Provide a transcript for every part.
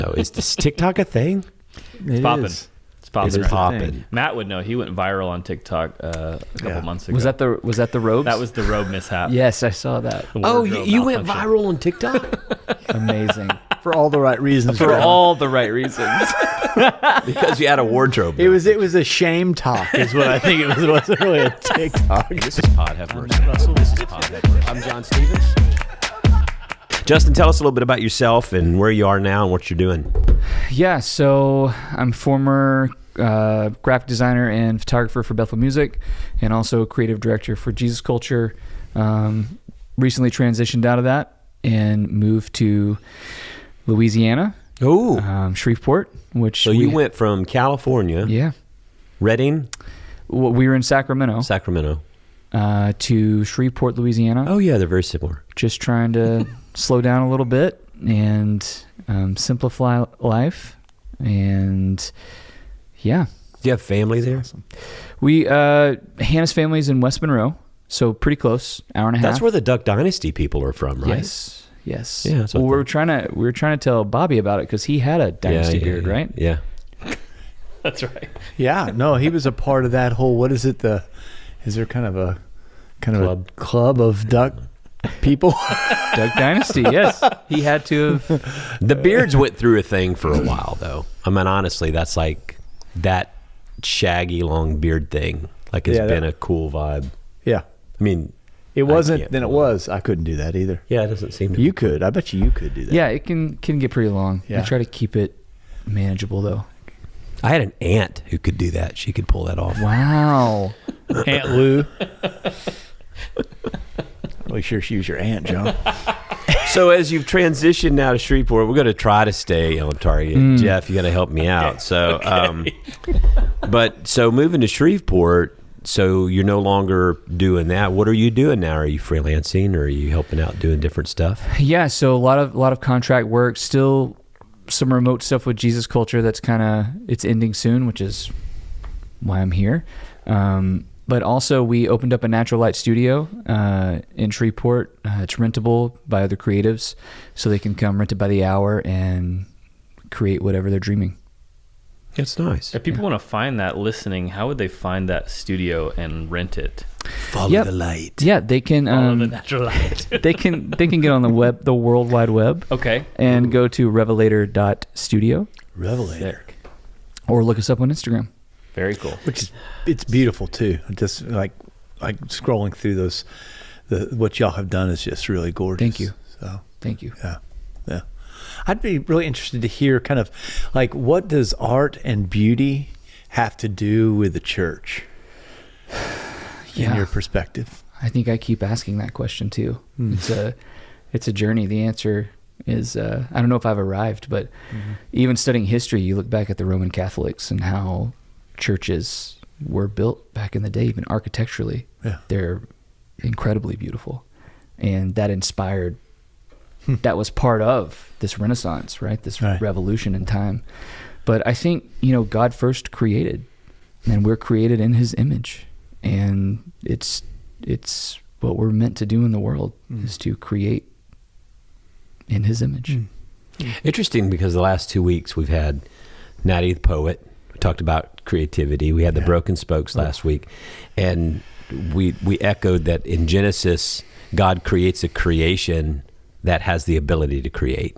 No, is this TikTok a thing? It's popping. Is. It's popping. It's popping. Matt would know. He went viral on TikTok a couple months ago. Was that the robes? That was the robe mishap. Yes, I saw that. Oh, you went viral on TikTok? Amazing. For all the right reasons. For all the right reasons. Because you had a wardrobe. It was a shame talk is what I think it was. It wasn't really a TikTok. This is Pod Have Mercy. This is Pod Have Mercy. I'm John Stevens. Justin, tell us a little bit about yourself and where you are now and what you're doing. Yeah, so I'm former graphic designer and photographer for Bethel Music, and also creative director for Jesus Culture. Recently transitioned out of that and moved to Louisiana. Oh, Shreveport, which so you went from California, yeah, Redding, we were in Sacramento, to Shreveport, Louisiana. Oh yeah, they're very similar. Just trying to slow down a little bit and simplify life, and yeah. Do you have family there? Awesome. We Hannah's family's in West Monroe, so pretty close, hour and a half. That's where the Duck Dynasty people are from, right? Yes. Yeah. Well, we were trying to tell Bobby about it because he had a dynasty beard, right? Yeah. That's right. Yeah, no, he was a part of that whole. What is it? Is there kind of a club of duck people? Duck Dynasty. Yes, he had to have. The beards went through a thing for a while, though. I mean, honestly, that's like that shaggy long beard thing. Like it's been a cool vibe. Yeah, I mean. It wasn't, then it was. I couldn't do that either. Yeah, it doesn't seem to. You could. I bet you could do that. Yeah, it can get pretty long. Yeah. I try to keep it manageable, though. I had an aunt who could do that. She could pull that off. Wow. Aunt Lou. Really sure she was your aunt, John. So as you've transitioned now to Shreveport, we're going to try to stay on target. Jeff, you got to help me out. So, so moving to Shreveport, so you're no longer doing that. What are you doing now? Are you freelancing, or are you helping out doing different stuff? Yeah, so a lot of contract work, still some remote stuff with Jesus Culture that's it's ending soon, which is why I'm here. But also we opened up a natural light studio in Shreveport. It's rentable by other creatives, so they can come rent it by the hour and create whatever they're dreaming. That's nice. If people want to find that listening, how would they find that studio and rent it? Follow the light. Yeah, they can Follow the natural light. they can get on the web, the World Wide Web. Okay. And go to revelator.studio. Revelator. Or look us up on Instagram. Very cool. It's beautiful too. Just like scrolling through those, what y'all have done is just really gorgeous. Thank you. So thank you. Yeah. I'd be really interested to hear kind of like, what does art and beauty have to do with the church in your perspective? I think I keep asking that question too. It's a journey. The answer is I don't know if I've arrived, but even studying history, you look back at the Roman Catholics and how churches were built back in the day, even architecturally. Yeah. They're incredibly beautiful, and that inspired. That was part of this Renaissance, right? This revolution in time. But I think, God first created, and we're created in his image. And it's what we're meant to do in the world is to create in his image. Interesting, because the last 2 weeks we've had Natty the poet. We talked about creativity. We had the Broken Spokes last week. And we echoed that in Genesis, God creates a creation that has the ability to create.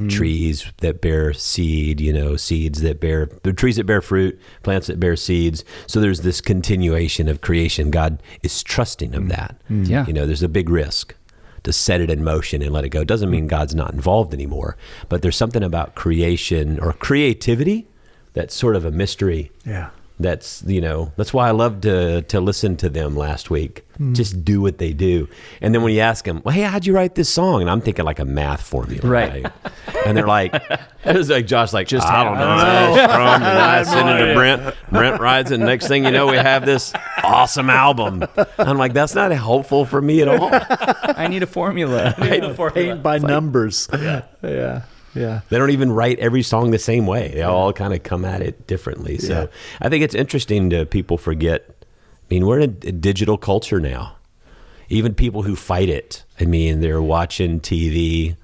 Trees that bear seed, seeds that bear, the trees that bear fruit, plants that bear seeds. So there's this continuation of creation. God is trusting of that. Yeah. There's a big risk to set it in motion and let it go. It doesn't mean God's not involved anymore, but there's something about creation or creativity that's sort of a mystery. Yeah. That's why I loved to listen to them last week. Just do what they do. And then when you ask them, well, hey, how'd you write this song? And I'm thinking like a math formula. Right. And they're like, it was like Josh, like, just I don't know. And I send it to Brent. Brent writes, and next thing you know, we have this awesome album. I'm like, that's not helpful for me at all. I need a formula. Paint by numbers. Yeah. They don't even write every song the same way. They all kind of come at it differently. So I think it's interesting to people forget. I mean, we're in a digital culture now. Even people who fight it. I mean, they're watching TV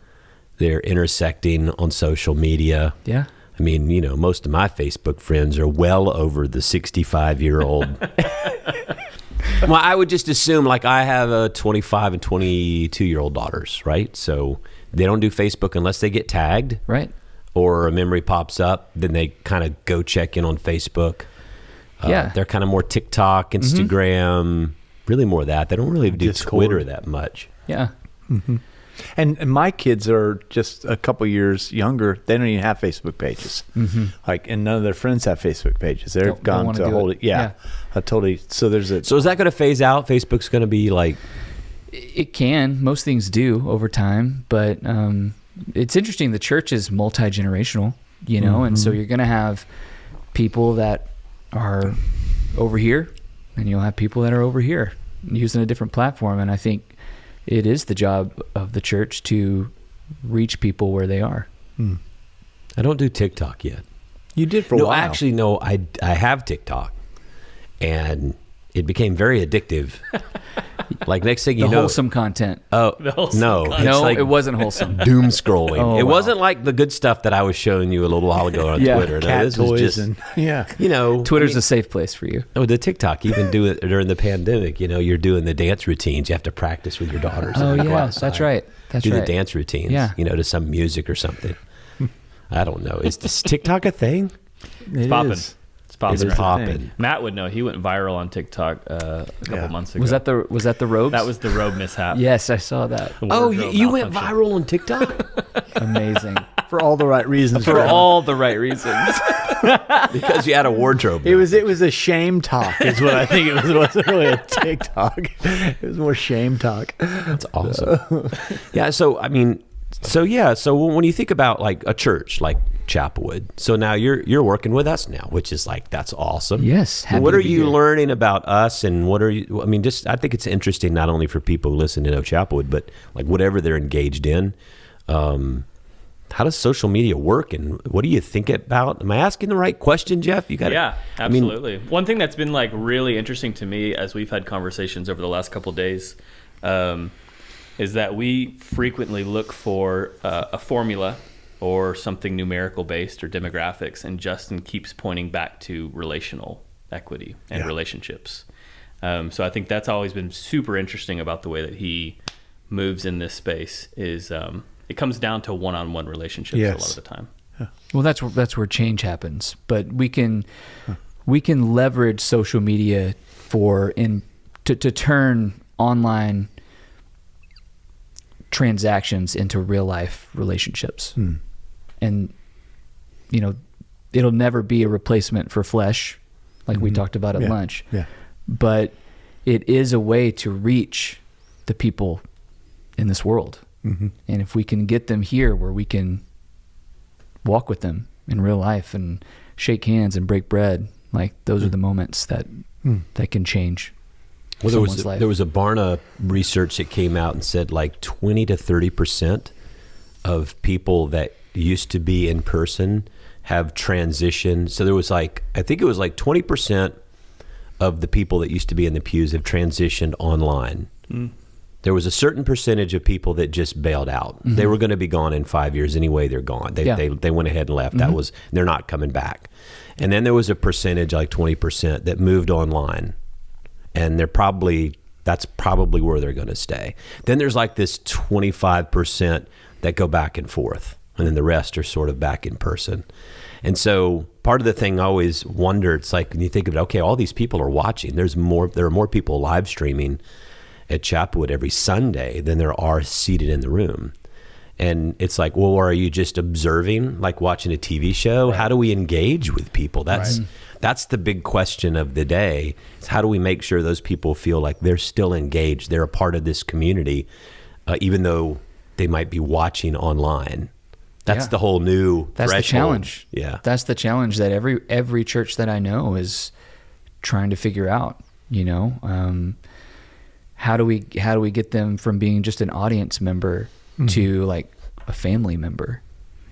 they're intersecting on social media. Yeah. I mean, most of my Facebook friends are well over the 65-year-old. Well, I would just assume, like, I have a 25 and 22-year-old daughters, right? So they don't do Facebook unless they get tagged. Right. Or a memory pops up, then they kind of go check in on Facebook. Yeah. They're kind of more TikTok, Instagram, really more of that. They don't really do Discord. Twitter that much. Yeah. And my kids are just a couple years younger. They don't even have Facebook pages. Like, and none of their friends have Facebook pages. They've Don't gone wanna to do hold it. it. Yeah. I totally. So there's a. So is that going to phase out? Facebook's going to be like... It can. Most things do over time, but it's interesting. The church is multi-generational, and so you're going to have people that are over here, and you'll have people that are over here using a different platform. And I think it is the job of the church to reach people where they are. I don't do TikTok yet. You did for a No, while. actually, no. I have TikTok, and it became very addictive. Like, next thing you The know... wholesome content. Oh, wholesome no. content. It's No, like it wasn't wholesome. doom scrolling. Oh, it wow. wasn't like the good stuff that I was showing you a little while ago on Yeah. Twitter. No, cat this was toys just, and yeah. Twitter's a safe place for you. Oh, the TikTok, even do it during the pandemic. You're doing the dance routines. You have to practice with your daughters. Oh, and go yeah. outside. That's right. That's do right. the dance routines, Yeah. to some music or something. I don't know. Is this TikTok a thing? It's popping. It's popping. It's right? popping. Matt would know. He went viral on TikTok a couple months ago. Was that the robes? That was the robe mishap. Yes, I saw that. The Oh, wardrobe you went malfunction. viral on TikTok? Amazing. For all the right reasons. For all the right reasons. Because you had a wardrobe. It was a shame talk is what I think it was. It wasn't really a TikTok. It was more shame talk. That's awesome. Yeah. So, so when you think about like a church like Chapelwood, so now you're working with us now, which is like, that's awesome. Yes. What happy are to be you here. learning about us, and what are you, I think it's interesting not only for people who listen to know Chapelwood, but like whatever they're engaged in. How does social media work, and what do you think about? Am I asking the right question, Jeff? You got Yeah, absolutely. One thing that's been like really interesting to me as we've had conversations over the last couple of days is that we frequently look for a formula or something numerical based or demographics, and Justin keeps pointing back to relational equity and relationships. So I think that's always been super interesting about the way that he moves in this space is it comes down to one-on-one relationships a lot of the time. Well, that's where change happens. But we can leverage social media to turn online transactions into real life relationships. And it'll never be a replacement for flesh, like we talked about at lunch. Yeah. But it is a way to reach the people in this world. And if we can get them here where we can walk with them in real life and shake hands and break bread, like those are the moments that can change someone's life. There was a Barna research that came out and said like 20 to 30% of people that used to be in person have transitioned. So there was I think it was 20% of the people that used to be in the pews have transitioned online. There was a certain percentage of people that just bailed out. They were going to be gone in 5 years anyway. They're gone. They went ahead and left. They're not coming back. And then there was a percentage, like 20%, that moved online, and that's probably where they're going to stay. Then there's like this 25% that go back and forth, and then the rest are sort of back in person. And so part of the thing I always wonder, it's like when you think of it, okay, all these people are watching. There are more people live streaming at Chapelwood every Sunday than there are seated in the room. And it's like, well, are you just observing, like watching a TV show? Right. How do we engage with people? That's the big question of the day. Is how do we make sure those people feel like they're still engaged, they're a part of this community, even though they might be watching online? That's the whole new That's threshold. the challenge. Yeah. That's the challenge that every church that I know is trying to figure out, how do we get them from being just an audience member to like a family member,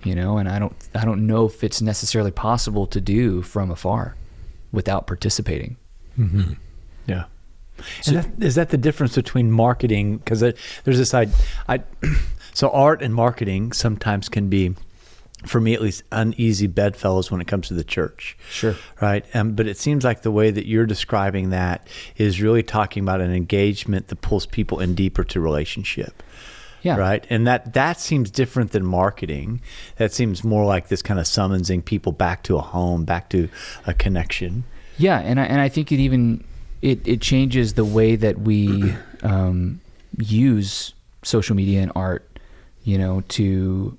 and I don't know if it's necessarily possible to do from afar without participating. Yeah. And is that the difference between marketing? Because there's this So art and marketing sometimes can be, for me at least, uneasy bedfellows when it comes to the church. Sure. Right. But it seems like the way that you're describing that is really talking about an engagement that pulls people in deeper to relationship. Yeah. Right. And that seems different than marketing. That seems more like this kind of summoning people back to a home, back to a connection. Yeah. And I think it changes the way that we use social media and art, to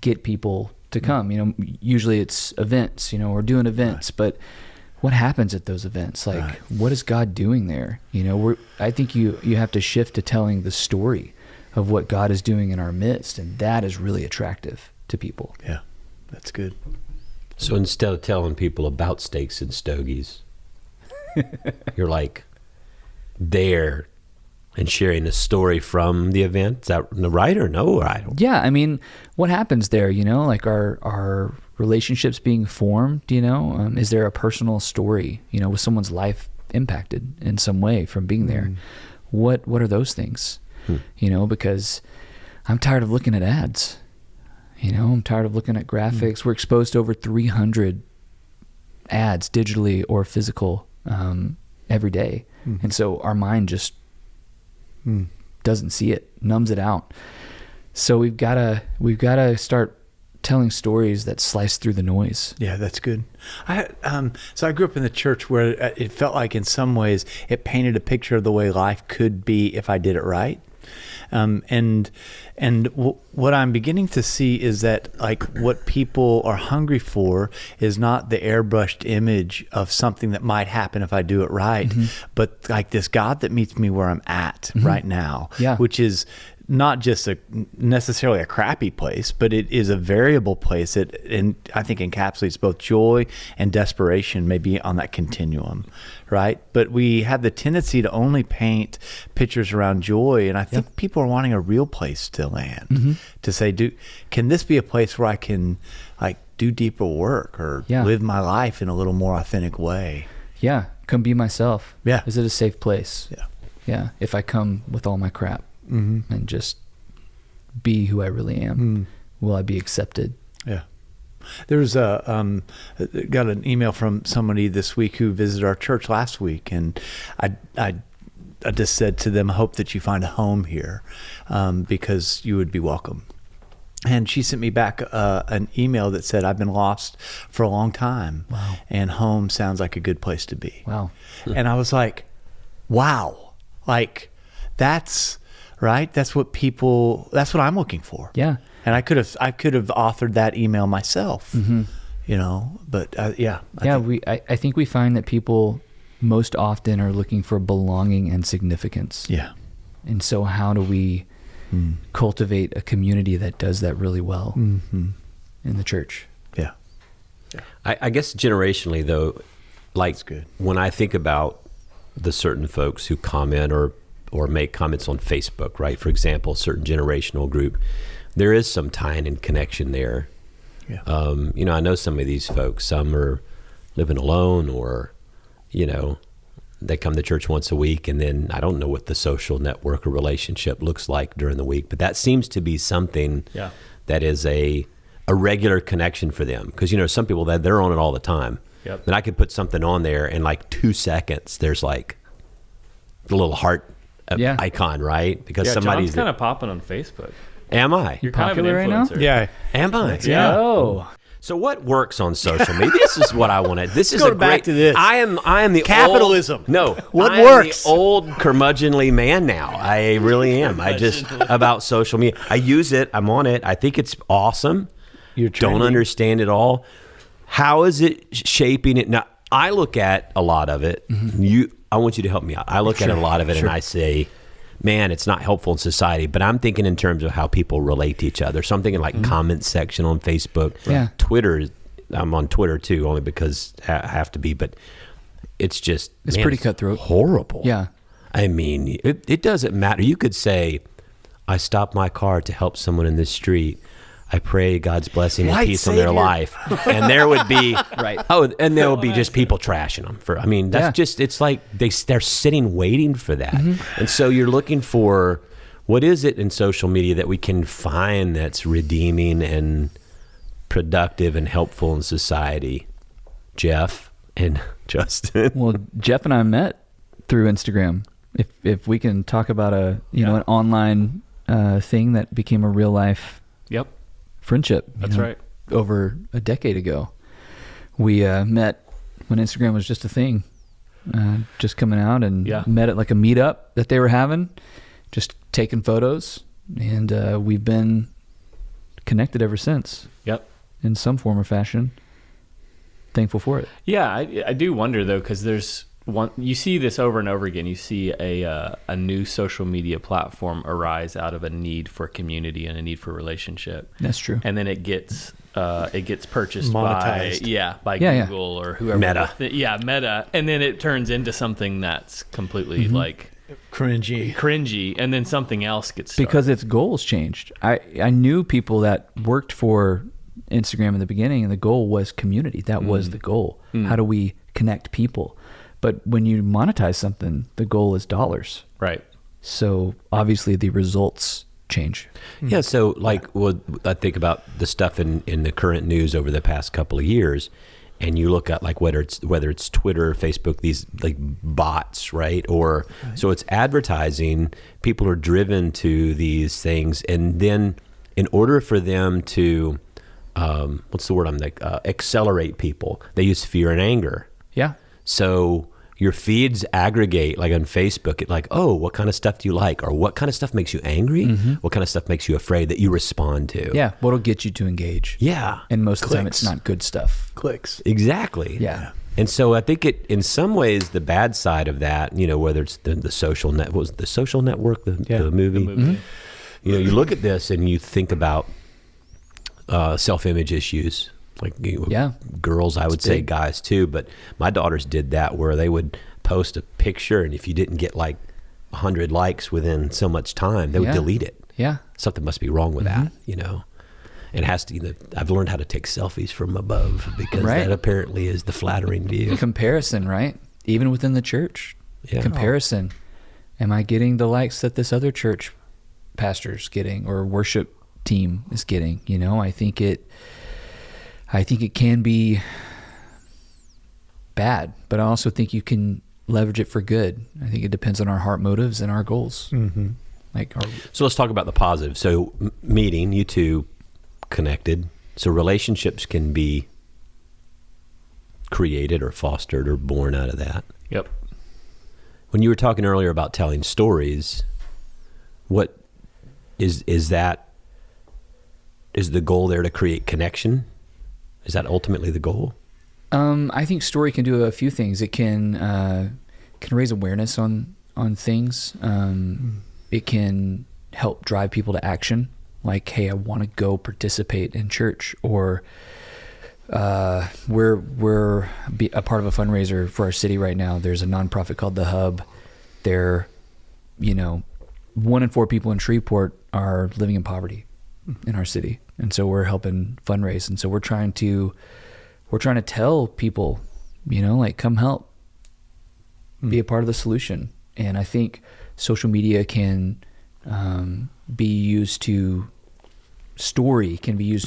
get people to come. Usually it's events, we're doing events, but what happens at those events? Like, what is God doing there? I think you have to shift to telling the story of what God is doing in our midst, and that is really attractive to people. Yeah, that's good. So instead of telling people about steaks and stogies, you're like there and sharing a story from the event. Is that right or no? I don't. Yeah, I mean, what happens there? Like our relationships being formed. Is there a personal story? Was someone's life impacted in some way from being there? What are those things? Because I'm tired of looking at ads. I'm tired of looking at graphics. We're exposed to over 300 ads, digitally or physical, every day, and so our mind just doesn't see it, numbs it out. So we've got to start telling stories that slice through the noise. Yeah, that's good. So I grew up in the church where it felt like in some ways it painted a picture of the way life could be if I did it right. What I'm beginning to see is that like what people are hungry for is not the airbrushed image of something that might happen if I do it right, but like this God that meets me where I'm at right now, which is not just necessarily a crappy place, but it is a variable place that, and I think encapsulates both joy and desperation, maybe on that continuum, right? But we have the tendency to only paint pictures around joy, and I think people are wanting a real place to land, to say, can this be a place where I can like do deeper work or live my life in a little more authentic way? Yeah, come be myself. Yeah. Is it a safe place? Yeah. Yeah, if I come with all my crap. And just be who I really am, will I be accepted? Yeah. There's got an email from somebody this week who visited our church last week, and I just said to them, I hope that you find a home here, because you would be welcome. And she sent me back an email that said, I've been lost for a long time. Wow. And home sounds like a good place to be. Wow. And I was like, wow, like that's right. That's what I'm looking for. Yeah. And I could have authored that email myself, but I think we find that people most often are looking for belonging and significance. Yeah. And so how do we cultivate a community that does that really well in the church? Yeah. I guess generationally though, like that's good. When I think about the certain folks who comment or make comments on Facebook, right? For example, a certain generational group, there is some tying and connection there. Yeah. I know some of these folks, some are living alone or, they come to church once a week, and then I don't know what the social network or relationship looks like during the week, but that seems to be something that is a regular connection for them. Because, some people that they're on it all the time. Yep. And I could put something on there in like 2 seconds. There's like the little heart icon, right? Because somebody's John's kind of popping on Facebook. Am I? You're popular kind of an influencer. Yeah. Am I? Yeah. Oh. So what works on social media? This is what I wanted. This is Go a back great. to this. I am the Capitalism. Old, no, What I am works? the old curmudgeonly man now. I really am. I just about social media. I use it. I'm on it. I think it's awesome. You're don't trendy. understand it all. How is it shaping it? Now I look at a lot of it. I want you to help me out. I look at a lot of it and I say, man, it's not helpful in society, but I'm thinking in terms of how people relate to each other. So I'm thinking like comment section on Facebook, Twitter. I'm on Twitter too, only because I have to be, but it's just, It's pretty cutthroat. Horrible. Yeah. I mean, it doesn't matter. You could say, I stopped my car to help someone in this street. I pray God's blessing and White peace on their savior. life. And there would be, Right. and there would be just people trashing them that's just, it's like they're sitting waiting for that. And so you're looking for What is it in social media that we can find that's redeeming and productive and helpful in society? Jeff and Justin. Well, Jeff and I met through Instagram. If we can talk about an online thing that became a real life friendship. That's right. Over a decade ago, we met when Instagram was just a thing, just coming out, and met at like a meetup that they were having, just taking photos, and we've been connected ever since. Yep. In some form or fashion. Thankful for it. Yeah, I do wonder though, because there's you see this over and over again. You see a new social media platform arise out of a need for community and a need for relationship. That's true. And then it gets purchased monetized by Google or whoever. Meta. Meta. And then it turns into something that's completely like cringy, and then something else gets started. Because its goals changed. I knew people that worked for Instagram in the beginning, and the goal was community. That was the goal. How do we connect people? But when you monetize something, the goal is dollars. Right. So obviously the results change. Yeah, so I think about the stuff in the current news over the past couple of years, and you look at like whether it's Twitter, Facebook, these like bots, right? Or so it's advertising. People are driven to these things, and then in order for them to what's the word accelerate people, they use fear and anger. Yeah. So your feeds aggregate, like on Facebook, it like, oh, what kind of stuff do you like? Or what kind of stuff makes you angry? What kind of stuff makes you afraid that you respond to? Yeah. What'll get you to engage? Yeah. And most of the time it's not good stuff. Clicks. Exactly. Yeah. And so I think it, in some ways, the bad side of that, whether it's the social net, what was it, The Social Network, the movie? The movie. You look at this and you think about self-image issues. Like girls, I would say guys too, but my daughters did that where they would post a picture, and if you didn't get like 100 likes within so much time, they would delete it. Yeah. Something must be wrong with that, It has to. I've learned how to take selfies from above because that apparently is the flattering view. Comparison, right? Even within the church. Yeah. Comparison. Am I getting the likes that this other church pastor's getting or worship team is getting? I think it can be bad, but I also think you can leverage it for good. I think it depends on our heart motives and our goals. So let's talk about the positive. So meeting, you two connected. So relationships can be created or fostered or born out of that. Yep. When you were talking earlier about telling stories, what is the goal there to create connection? Is that ultimately the goal? I think story can do a few things. It can raise awareness on things. It can help drive people to action. Like, hey, I want to go participate in church, or we're a part of a fundraiser for our city right now. There's a nonprofit called The Hub. They're, 1 in 4 people in Shreveport are living in poverty in our city. And so we're helping fundraise. And so we're trying to tell people, come help, be a part of the solution. And I think social media can be used to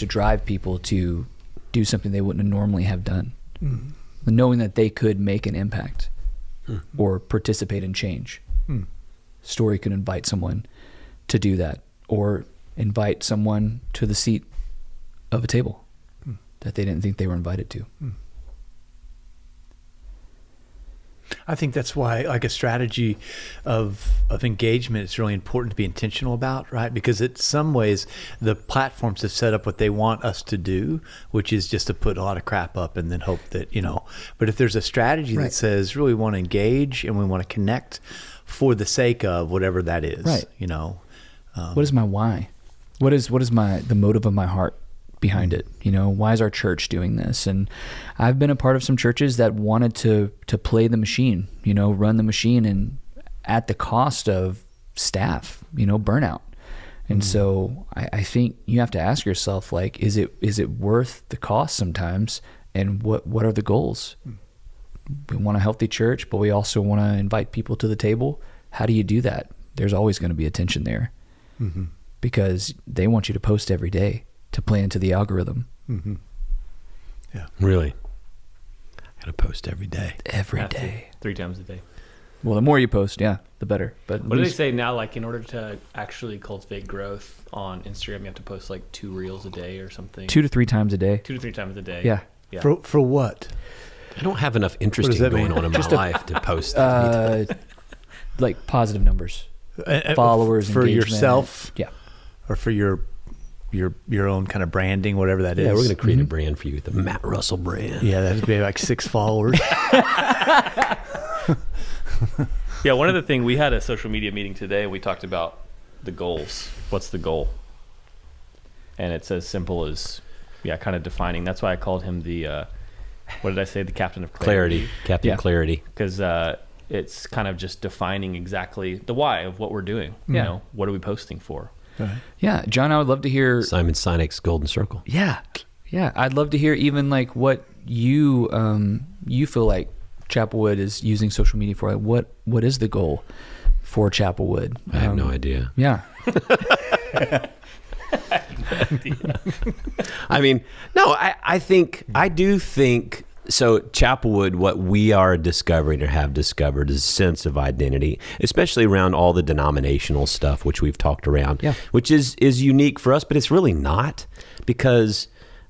drive people to do something they wouldn't normally have done, knowing that they could make an impact or participate in change. Story could invite someone to do that, or invite someone to the seat of a table that they didn't think they were invited to. I think that's why, like, a strategy of engagement is really important to be intentional about, right? Because in some ways, the platforms have set up what they want us to do, which is just to put a lot of crap up and then hope that, But if there's a strategy that says, really want to engage and we want to connect for the sake of whatever that is, what is my why? What is the motive of my heart behind it? Why is our church doing this? And I've been a part of some churches that wanted to play the machine, run the machine, and at the cost of staff, burnout. And so I think you have to ask yourself, like, is it worth the cost sometimes? And what are the goals? We want a healthy church, but we also want to invite people to the table. How do you do that? There's always going to be a tension there. because they want you to post every day to play into the algorithm. Yeah. Really? Got to post every day. Every Have to, day. 3 times a day. Well, the more you post, the better. But What do they say now? Like, in order to actually cultivate growth on Instagram, you have to post like 2 reels a day or something. 2 to 3 times a day. 2 to 3 times a day. Yeah. Yeah. For what? I don't have enough interesting that going mean? on in my life to post that. Like positive numbers, followers, for engagement. yourself, Yeah. or for your own kind of branding, whatever that is. Yeah, we're going to create a brand for you, the Matt Russell brand. Yeah, that'd be like 6 followers. Yeah, one of the things, we had a social media meeting today, and we talked about the goals. What's the goal? And it's as simple as, kind of defining. That's why I called him the, what did I say? The captain of clarity. Captain Clarity. Because it's kind of just defining exactly the why of what we're doing. Yeah. You know, what are we posting for? Right. Yeah, John, I would love to hear. Simon Sinek's Golden Circle. Yeah, I'd love to hear even like what you feel like Chapelwood is using social media for. Like what is the goal for Chapelwood? I have no idea. Yeah. I mean, no, I do think, so Chapelwood, what we are discovering or have discovered is a sense of identity, especially around all the denominational stuff, which we've talked around, which is unique for us, but it's really not, because,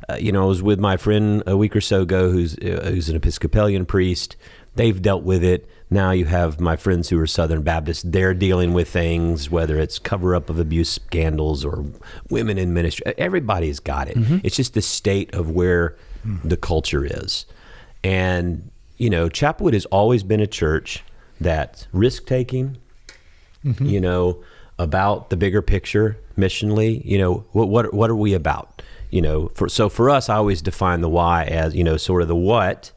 I was with my friend a week or so ago who's an Episcopalian priest. They've dealt with it. Now you have my friends who are Southern Baptists. They're dealing with things, whether it's cover-up of abuse scandals or women in ministry. Everybody's got it. It's just the state of where the culture is. And, Chapelwood has always been a church that's risk-taking, about the bigger picture, missionally. What are we about? For us, I always define the why as, sort of the what.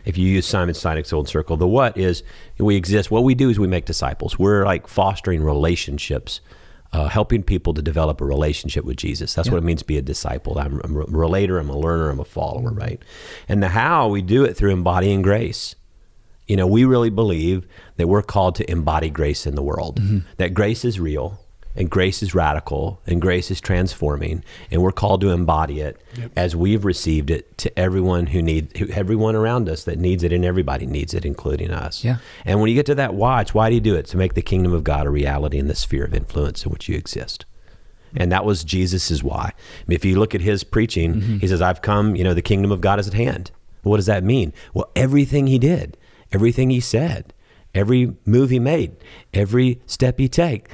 If you use Simon Sinek's Golden Circle, the what is we exist. What we do is we make disciples. We're like fostering relationships, helping people to develop a relationship with Jesus. That's what it means to be a disciple. I'm a relator, I'm a learner, I'm a follower, right? And the how, we do it through embodying grace. We really believe that we're called to embody grace in the world, that grace is real, and grace is radical, and grace is transforming, and we're called to embody it as we've received it to everyone everyone around us that needs it, and everybody needs it, including us. Yeah. And when you get to that why, it's why do you do it? To make the kingdom of God a reality in the sphere of influence in which you exist. And that was Jesus's why. If you look at his preaching, he says, I've come, the kingdom of God is at hand. What does that mean? Well, everything he did, everything he said, every move he made, every step he take,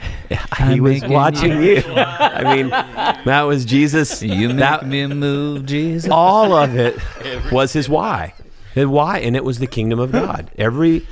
he was watching you. I mean, that was Jesus. You make me move, Jesus. All of it was his why. His why, and it was the kingdom of God. Every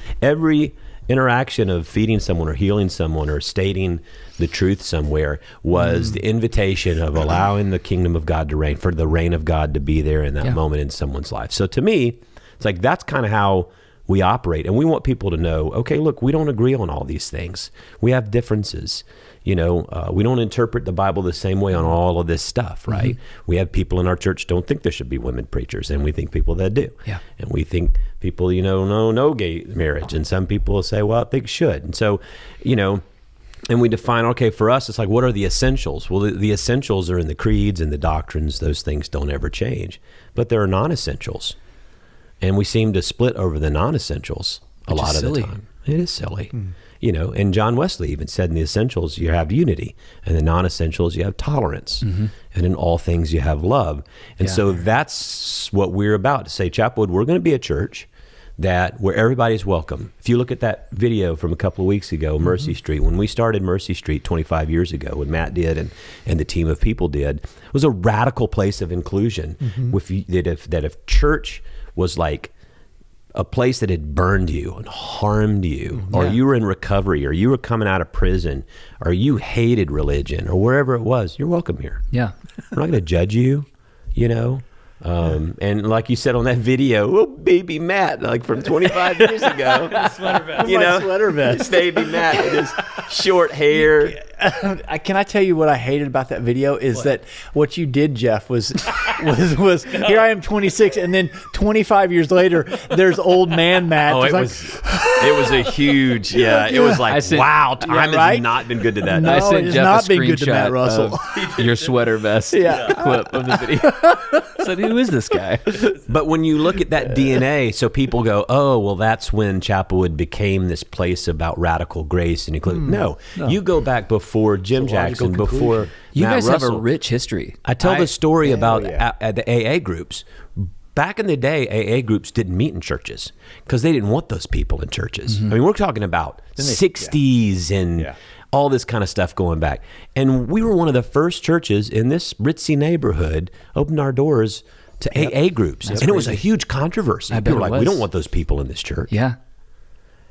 interaction of feeding someone or healing someone or stating the truth somewhere was the invitation of allowing the kingdom of God to reign, for the reign of God to be there in that moment in someone's life. So to me, it's like that's kind of how we operate, and we want people to know, okay, look, we don't agree on all these things. We have differences. We don't interpret the Bible the same way on all of this stuff, right? We have people in our church don't think there should be women preachers, and we think people that do. Yeah. And we think people, no gay marriage, and some people say, well, they should. And so, and we define, okay, for us, it's like, what are the essentials? Well, the essentials are in the creeds and the doctrines. Those things don't ever change. But there are non-essentials. And we seem to split over the non-essentials a lot of the time. It is silly. And John Wesley even said in the essentials, you have unity. And the non-essentials, you have tolerance. And in all things, you have love. And so that's what we're about. To say, Chapelwood, we're going to be a church where everybody's welcome. If you look at that video from a couple of weeks ago, Mercy Street, when we started Mercy Street 25 years ago, when Matt did and the team of people did, it was a radical place of inclusion. If church was like a place that had burned you and harmed you, or you were in recovery, or you were coming out of prison, or you hated religion, or wherever it was, you're welcome here. Yeah. We're not going to judge you, and like you said on that video, oh, baby Matt, like from 25 years ago, Sweater vest. Sweater vest. Baby Matt with his short hair. Can I tell you what I hated about that video is that what you did, Jeff, was here I am 26, and then 25 years later, there's old man Matt. Oh, it was a huge, it was like, wow, time has not been good to that. No, I sent it has Jeff not a been good to screenshot Matt Russell. of your sweater vest clip of the video. I said, who is this guy? But when you look at that DNA, so people go, oh, well, that's when Chapelwood became this place about radical grace and inclusion. No, you go back before Jim Jackson, before You Matt guys Russell. have a rich history. I tell the story about the AA groups. Back in the day, AA groups didn't meet in churches because they didn't want those people in churches. I mean, we're talking about 60s and all this kind of stuff going back. And we were one of the first churches in this ritzy neighborhood, opened our doors to AA groups. And it was a huge controversy. People were like, we don't want those people in this church. Yeah.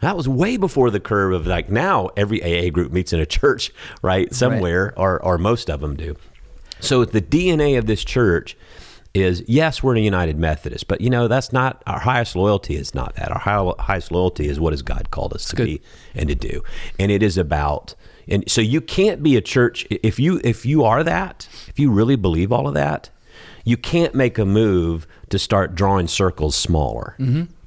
That was way before the curve of like now every AA group meets in a church, right? Somewhere, or most of them do. So the DNA of this church is, yes, we're a United Methodist, but that's not, our highest loyalty is not that. Our highest loyalty is what has God called us to be and to do. And it is about, and so you can't be a church, if you are that, if you really believe all of that, you can't make a move to start drawing circles smaller.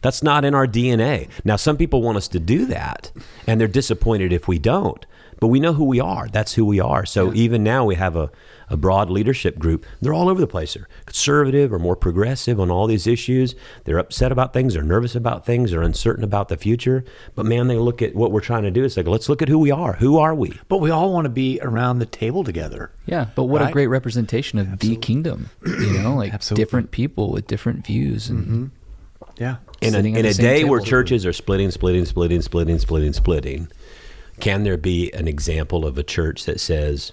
That's not in our DNA. Now, some people want us to do that, and they're disappointed if we don't. But we know who we are. That's who we are. So even now we have a broad leadership group. They're all over the place. They're conservative or more progressive on all these issues. They're upset about things. They're nervous about things. They're uncertain about the future. But man, they look at what we're trying to do. It's like, let's look at who we are. Who are we? But we all want to be around the table together. Yeah, but what a great representation of the kingdom. Like different people with different views. And Yeah. In a day where churches are splitting, can there be an example of a church that says,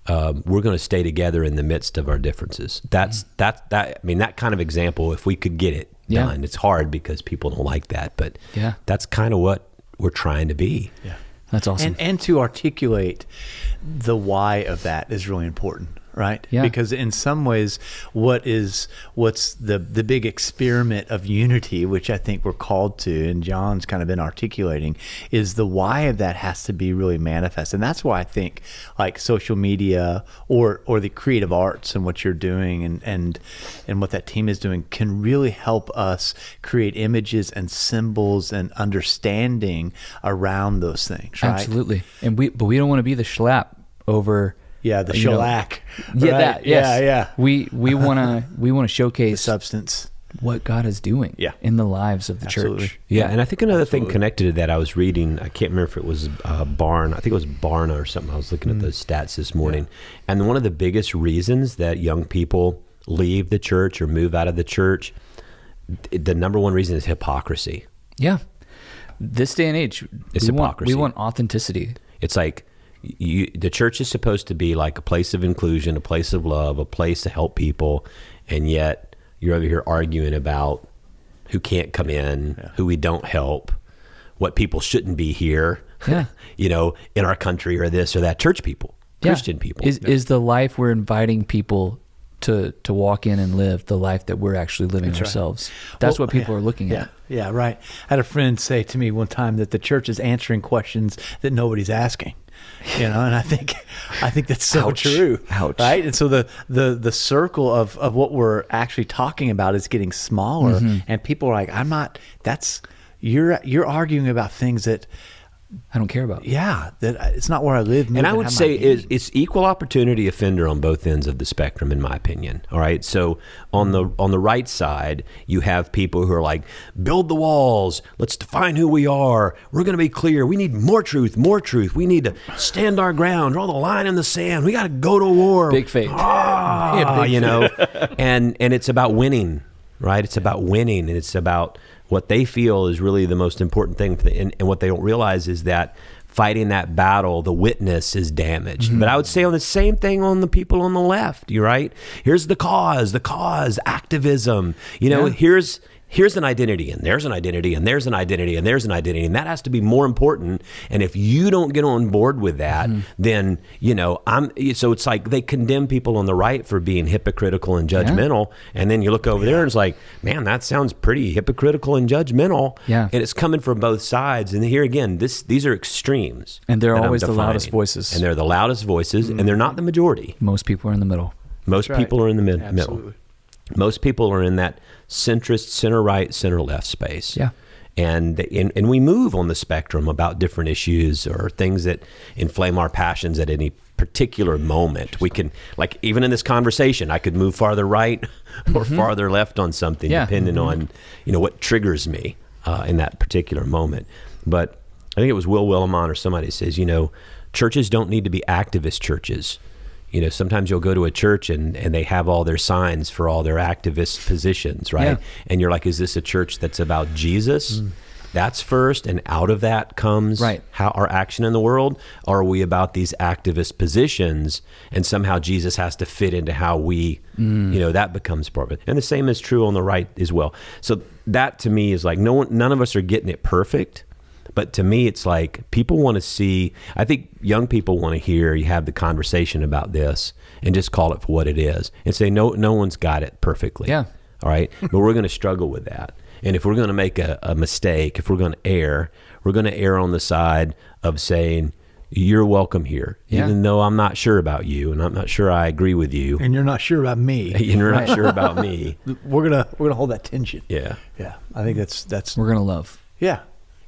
we're going to stay together in the midst of our differences? I mean, that kind of example, if we could get it done, it's hard because people don't like that, but that's kind of what we're trying to be. Yeah. That's awesome. And to articulate the why of that is really important. Right? Yeah. Because in some ways, what's the big experiment of unity, which I think we're called to, and John's kind of been articulating, is the why of that has to be really manifest. And that's why I think like social media or the creative arts and what you're doing and what that team is doing can really help us create images and symbols and understanding around those things. Right? Absolutely. But we don't want to be the schlap over. Yeah, the shellac. Yeah, right? that. Yes. Yeah. We want to showcase the substance, what God is doing. In the lives of the church. Yeah, and I think another thing connected to that, I was reading. I can't remember if it was Barn. I think it was Barna or something. I was looking at those stats this morning, and one of the biggest reasons that young people leave the church or move out of the church, the number one reason is hypocrisy. Yeah, this day and age, it's hypocrisy. We want authenticity. It's like. The church is supposed to be like a place of inclusion, a place of love, a place to help people, and yet you're over here arguing about who can't come in, who we don't help, what people shouldn't be here, in our country or this or that. Church people, Christian people. Is the life we're inviting people to walk in and live the life that we're actually living ourselves? That's what people are looking at. Yeah, right. I had a friend say to me one time that the church is answering questions that nobody's asking. And I think that's so true. Ouch. Right? And so the circle of what we're actually talking about is getting smaller, and people are like, you're arguing about things that I don't care about. Yeah, that it's not where I live. And I would say it's equal opportunity offender on both ends of the spectrum, in my opinion. All right. So on the right side, you have people who are like, build the walls. Let's define who we are. We're going to be clear. We need more truth. We need to stand our ground, draw the line in the sand. We got to go to war. Big faith. And it's about winning, right? It's about winning, and it's about what they feel is really the most important thing. And what they don't realize is that fighting that battle, the witness is damaged. But I would say on the same thing on the people on the left, you're right. Here's the cause, activism. Here's here's an identity, and there's an identity, and there's an identity, and there's an identity, and that has to be more important. And if you don't get on board with that, then, so it's like they condemn people on the right for being hypocritical and judgmental. And then you look over there and it's like, man, that sounds pretty hypocritical and judgmental. Yeah. And it's coming from both sides. And here again, these are extremes. And they're that I'm always the defining. loudest voices. And they're the loudest voices, and they're not the majority. Most people are in the middle. Most people are in the middle. Absolutely. Most people are in that centrist, center right, center left space. Yeah. And we move on the spectrum about different issues or things that inflame our passions at any particular moment. We can, like, even in this conversation, I could move farther right or farther left on something, depending on, what triggers me in that particular moment. But I think it was Will Willimon or somebody says, churches don't need to be activist churches. Sometimes you'll go to a church and they have all their signs for all their activist positions, right? Yeah. And you're like, is this a church that's about Jesus? That's first, and out of that comes how our action in the world. Or are we about these activist positions, and somehow Jesus has to fit into how we, that becomes part of it. And the same is true on the right as well. So that to me is like, none of us are getting it perfect. But to me, it's like people want to see, I think young people want to hear you have the conversation about this and just call it for what it is and say, no one's got it perfectly. Yeah. All right. But we're going to struggle with that. And if we're going to make a mistake, if we're going to err, we're going to err on the side of saying, you're welcome here, even though I'm not sure about you and I'm not sure I agree with you. And you're not sure about me. And you're not sure about me. We're gonna hold that tension. Yeah. Yeah. I think that's We're going to love. Yeah.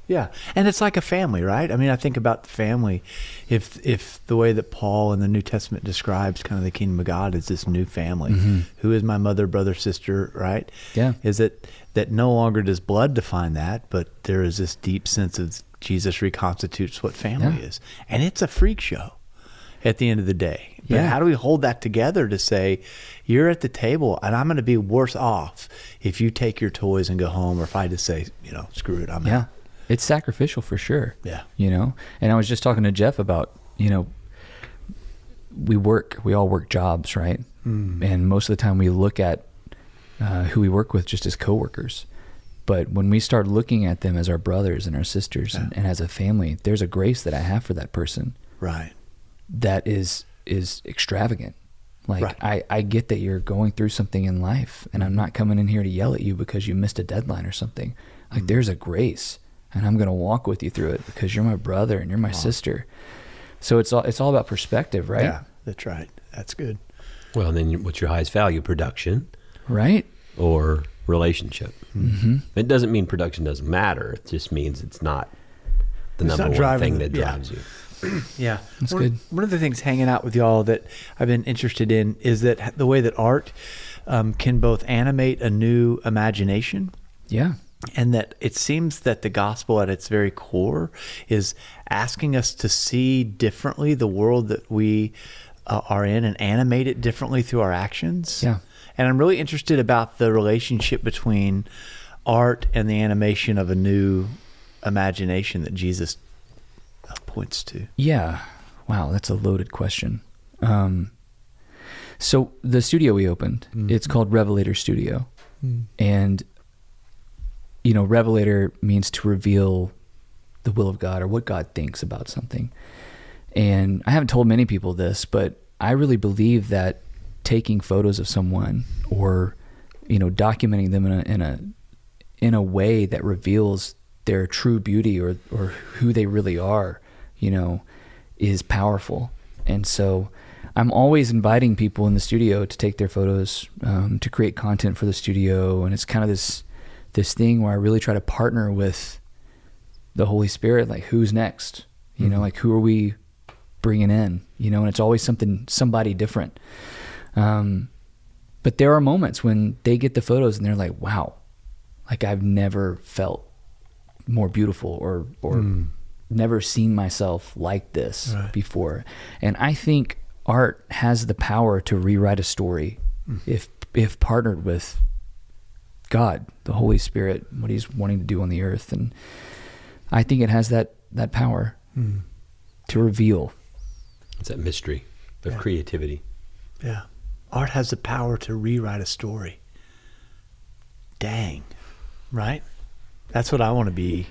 Yeah. And it's like a family, right? I mean, I think about the family. If the way that Paul in the New Testament describes kind of the kingdom of God is this new family, who is my mother, brother, sister, right? Yeah. Is that no longer does blood define that, but there is this deep sense of Jesus reconstitutes what family is. And it's a freak show at the end of the day. But how do we hold that together to say, you're at the table and I'm going to be worse off if you take your toys and go home, or if I just say, screw it, I'm out. It's sacrificial for sure. Yeah. And I was just talking to Jeff about, we all work jobs, right? And most of the time we look at who we work with just as coworkers. But when we start looking at them as our brothers and our sisters and as a family, there's a grace that I have for that person. Right. That is extravagant. Like, I get that you're going through something in life, and I'm not coming in here to yell at you because you missed a deadline or something. Like, there's a grace. And I'm going to walk with you through it because you're my brother and you're my sister. So it's all about perspective, right? Yeah, that's right. That's good. Well, and then what's your highest value? Production. Right. Or relationship. It doesn't mean production doesn't matter. It just means it's not the number one thing that drives you. Yeah. That's good. One of the things hanging out with y'all that I've been interested in is that the way that art can both animate a new imagination. Yeah. And that it seems that the gospel at its very core is asking us to see differently the world that we are in and animate it differently through our actions. Yeah. And I'm really interested about the relationship between art and the animation of a new imagination that Jesus points to. Yeah. Wow, that's a loaded question. So the studio we opened, it's called Revelator Studio. And revelator means to reveal the will of God or what God thinks about something. And I haven't told many people this, but I really believe that taking photos of someone or, documenting them in a way that reveals their true beauty or who they really are, is powerful. And so I'm always inviting people in the studio to take their photos, to create content for the studio. And it's kind of this thing where I really try to partner with the Holy Spirit, like who's next, like who are we bringing in, and it's always somebody different. But there are moments when they get the photos and they're like, wow, like I've never felt more beautiful or never seen myself like this before. And I think art has the power to rewrite a story if partnered with God, the Holy Spirit, what he's wanting to do on the earth. And I think it has that power to reveal. It's that mystery of creativity. Yeah. Art has the power to rewrite a story. Dang. right? That's what I want to be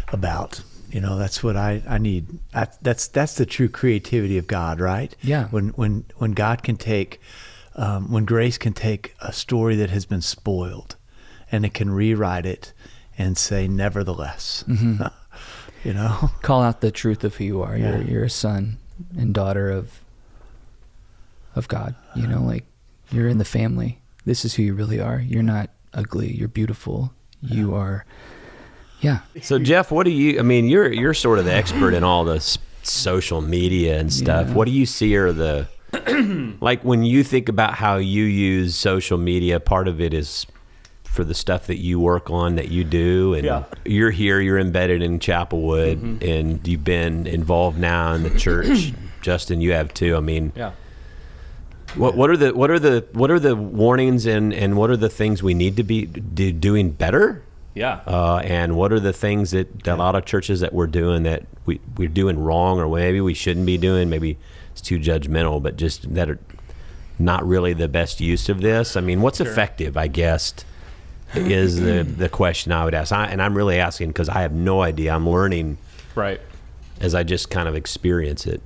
about. That's what I need. That's the true creativity of God, right? Yeah. When God can take, when grace can take a story that has been spoiled, and it can rewrite it and say, nevertheless, Call out the truth of who you are. Yeah. You're a son and daughter of God. Like you're in the family. This is who you really are. You're not ugly. You're beautiful. You are. Yeah. So Jeff, what do you? I mean, you're sort of the expert in all the social media and stuff. Yeah. What do you see are the like when you think about how you use social media? Part of it is for the stuff that you work on, that you do, and you're here. You're embedded in Chapelwood, and you've been involved now in the church. Justin, you have too. I mean, What are the warnings and what are the things we need to be doing better? Yeah. And what are the things that a lot of churches that we're doing that we're doing wrong, or maybe we shouldn't be doing? Maybe it's too judgmental, but just that are not really the best use of this. I mean, what's effective, I guess, is the question I would ask. And I'm really asking because I have no idea. I'm learning as I just kind of experience it.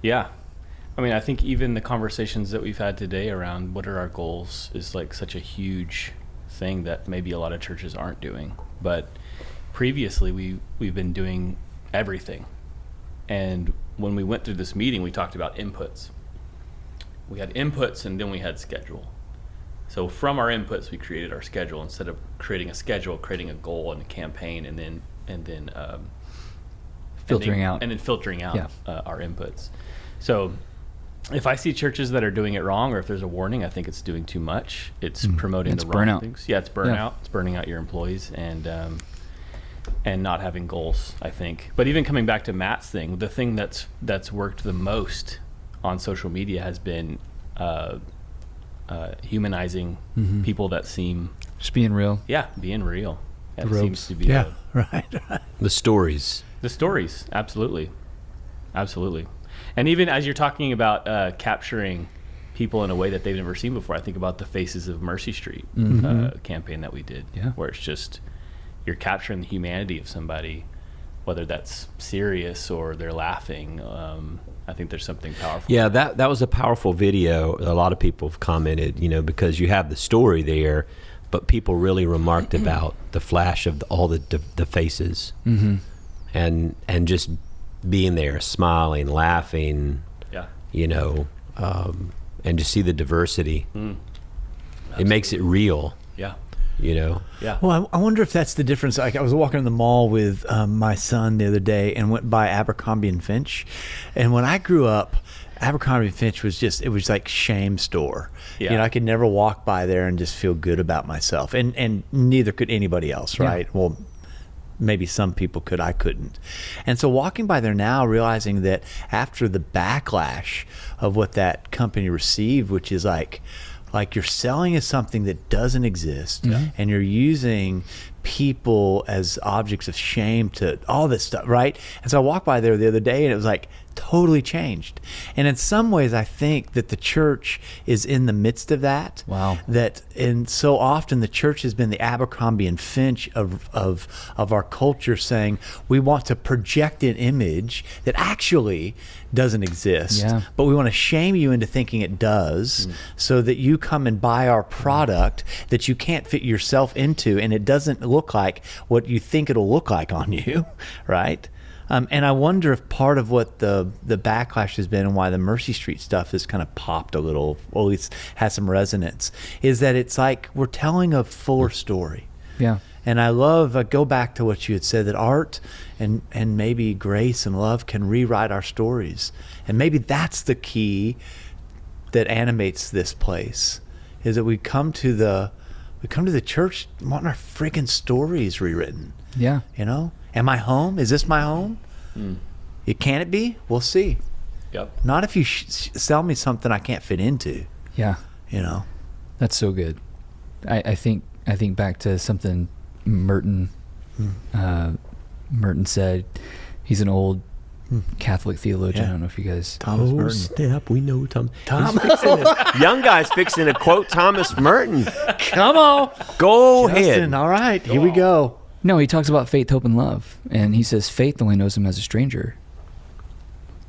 Yeah. I mean, I think even the conversations that we've had today around what are our goals is like such a huge thing that maybe a lot of churches aren't doing. But previously we've been doing everything. And when we went through this meeting, we talked about inputs. We had inputs and then we had schedule. So from our inputs, we created our schedule instead of creating a schedule, creating a goal and a campaign, and then filtering out our inputs. So if I see churches that are doing it wrong, or if there's a warning, I think it's doing too much. It's promoting the wrong burnout. things. Yeah, it's burnout. Yeah. It's burning out your employees and not having goals, I think. But even coming back to Matt's thing, the thing that's worked the most on social media has been humanizing people that seem just being real. Yeah, being real. That the seems to be right. The stories. The stories, absolutely. And even as you're talking about capturing people in a way that they've never seen before, I think about the Faces of Mercy Street campaign that we did, where it's just you're capturing the humanity of somebody, whether that's serious or they're laughing. I think there's something powerful. Yeah, that was a powerful video. A lot of people have commented, because you have the story there, but people really remarked about the flash of all the faces, and just being there, smiling, laughing, and just see the diversity. It makes it real. Yeah. Well, I wonder if that's the difference. Like I was walking in the mall with my son the other day and went by Abercrombie and Finch, and when I grew up, Abercrombie and Finch was like shame store. Yeah. I could never walk by there and just feel good about myself, and neither could anybody else, right? Yeah. Well, maybe some people could, I couldn't. And so walking by there now, realizing that after the backlash of what that company received, which is like you're selling as something that doesn't exist, and you're using people as objects of shame to all this stuff, right? And so I walked by there the other day and it was like totally changed. And in some ways I think that the church is in the midst of that. Wow. And so often the church has been the Abercrombie and Finch of our culture, saying we want to project an image that actually doesn't exist, but we want to shame you into thinking it does, so that you come and buy our product that you can't fit yourself into, and it doesn't look like what you think it'll look like on you, right? And I wonder if part of what the backlash has been and why the Mercy Street stuff has kind of popped a little, or at least has some resonance, is that it's like we're telling a fuller story. Yeah. And I go back to what you had said, that art and maybe grace and love can rewrite our stories. And maybe that's the key that animates this place, is that we come to the church wanting our friggin' stories rewritten. Yeah. Am I home? Is this my home? Can it be? We'll see. Yep. Not if you sell me something I can't fit into. Yeah. That's so good. I think back to something Merton said. He's an old Catholic theologian. Yeah. I don't know if you guys. Thomas Merton. Step, we know Tom. Tom. Young guy's fixing to quote Thomas Merton. Come on. Go Justin, ahead. all right, here we go. No, he talks about faith, hope, and love, and he says faith only knows him as a stranger,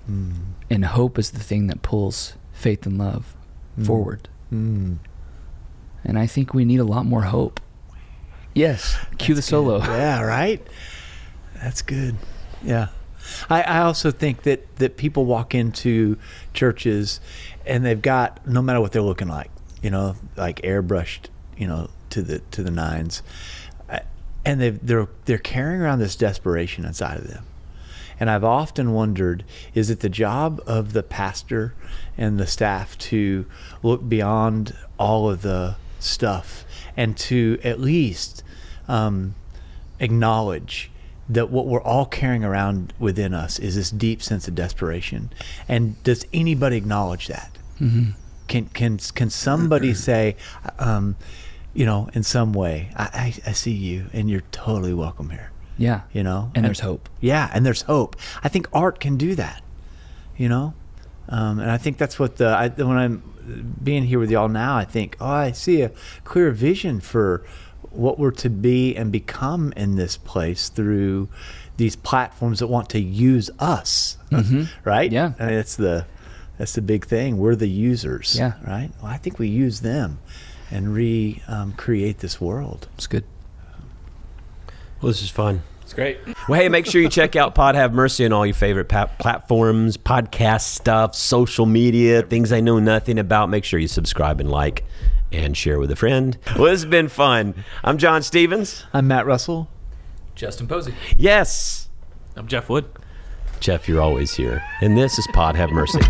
and hope is the thing that pulls faith and love forward. And I think we need a lot more hope. Yes, cue the solo. Yeah, right? That's good. Yeah. I also think that people walk into churches and they've got, no matter what they're looking like, like airbrushed, to the nines, and they're carrying around this desperation inside of them. And I've often wondered, is it the job of the pastor and the staff to look beyond all of the stuff and to at least acknowledge that what we're all carrying around within us is this deep sense of desperation? And does anybody acknowledge that? Can somebody say, in some way, I see you and you're totally welcome here. Yeah. And there's hope. Yeah, and there's hope. I think art can do that, and I think that's what when I'm being here with y'all now, I think, I see a clear vision for what we're to be and become in this place through these platforms that want to use us, right? Yeah. I mean, that's the big thing. We're the users, Yeah. right? Well, I think we use them and create this world. It's good. Well, this is fun. It's great. Well, hey, make sure you check out Pod Have Mercy on all your favorite platforms, podcast stuff, social media, things I know nothing about. Make sure you subscribe and like and share with a friend. Well, this has been fun. I'm John Stevens. I'm Matt Russell. Justin Posey. Yes. I'm Jeff Wood. Jeff, you're always here. And this is Pod Have Mercy.